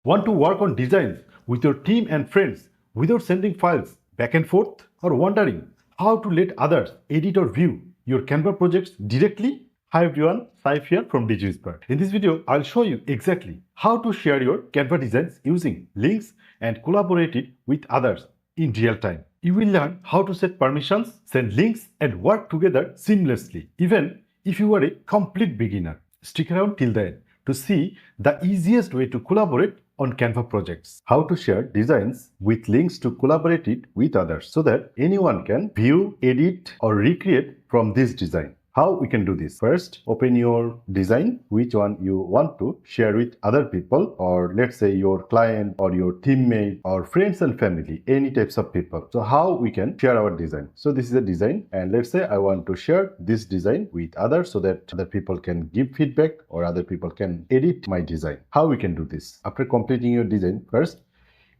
Want to work on designs with your team and friends without sending files back and forth? Or wondering how to let others edit or view your Canva projects directly? Hi everyone, Saif here from DigiWhisper. In this video, I'll show you exactly how to share your Canva designs using links and collaborate it with others in real time. You will learn how to set permissions, send links, and work together seamlessly, even if you are a complete beginner. Stick around till the end to see the easiest way to collaborate on Canva projects. How to share designs with links to collaborate it with others so that anyone can view, edit, or recreate from this design. How we can do this? First, open your design, which one you want to share with other people, or let's say your client or your teammate or friends and family, any types of people. So how we can share our design? So this is a design, and let's say I want to share this design with others so that other people can give feedback or other people can edit my design. How we can do this? After completing your design, first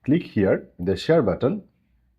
click here in the share button,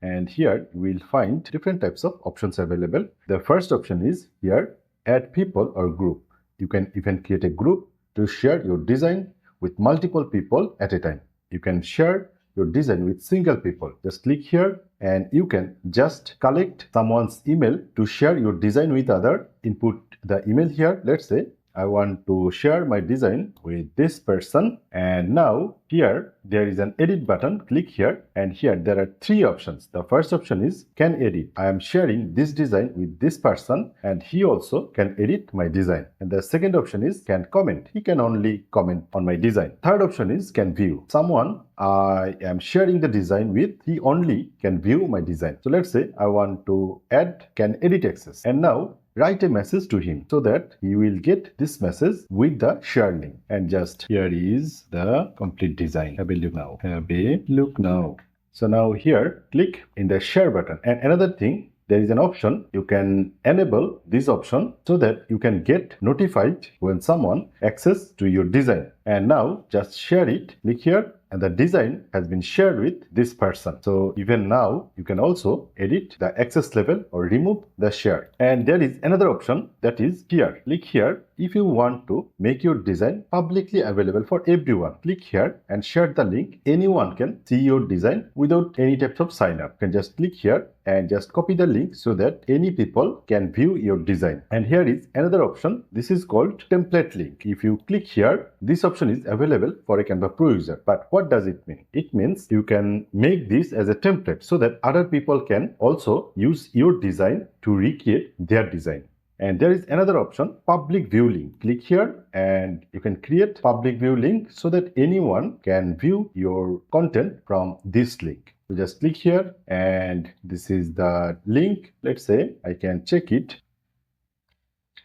and here you will find different types of options available. The first option is here, add people or group. You can even create a group to share your design with multiple people at a time. You can share your design with single people. Just click here and you can just collect someone's email to share your design with other. Input the email here. Let's say I want to share my design with this person, and now here there is an edit button. Click here, and here there are three options. The first option is can edit. I am sharing this design with this person and he also can edit my design. And the second option is can comment. He can only comment on my design. Third option is can view. Someone I am sharing the design with, he only can view my design. So let's say I want to add can edit access, and now write a message to him so that he will get this message with the share link. And just here is the complete design. Have a look now. Have a look now. So now here, click in the share button. And another thing, there is an option. You can enable this option so that you can get notified when someone access to your design. And now just share it. Click here, and the design has been shared with this person. So even now you can also edit the access level or remove the share. And there is another option, that is here. Click here if you want to make your design publicly available for everyone. Click here and share the link. Anyone can see your design without any types of sign up. You can just click here and just copy the link so that any people can view your design. And here is another option. This is called template link. If you click here, this option is available for a Canva Pro user. But what does it mean? It means you can make this as a template so that other people can also use your design to recreate their design. And there is another option, public view link. Click here and you can create public view link so that anyone can view your content from this link. So just click here and this is the link. Let's say I can check it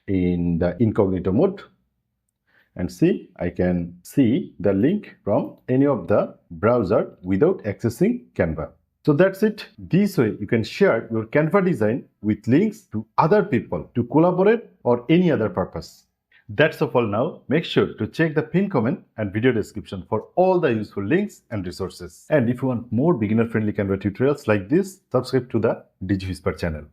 in the incognito mode. And see, I can see the link from any of the browser without accessing Canva. So that's it. This way you can share your Canva design with links to other people to collaborate or any other purpose. That's all for now. Make sure to check the pinned comment and video description for all the useful links and resources. And if you want more beginner-friendly Canva tutorials like this, subscribe to the DigiWhisper channel.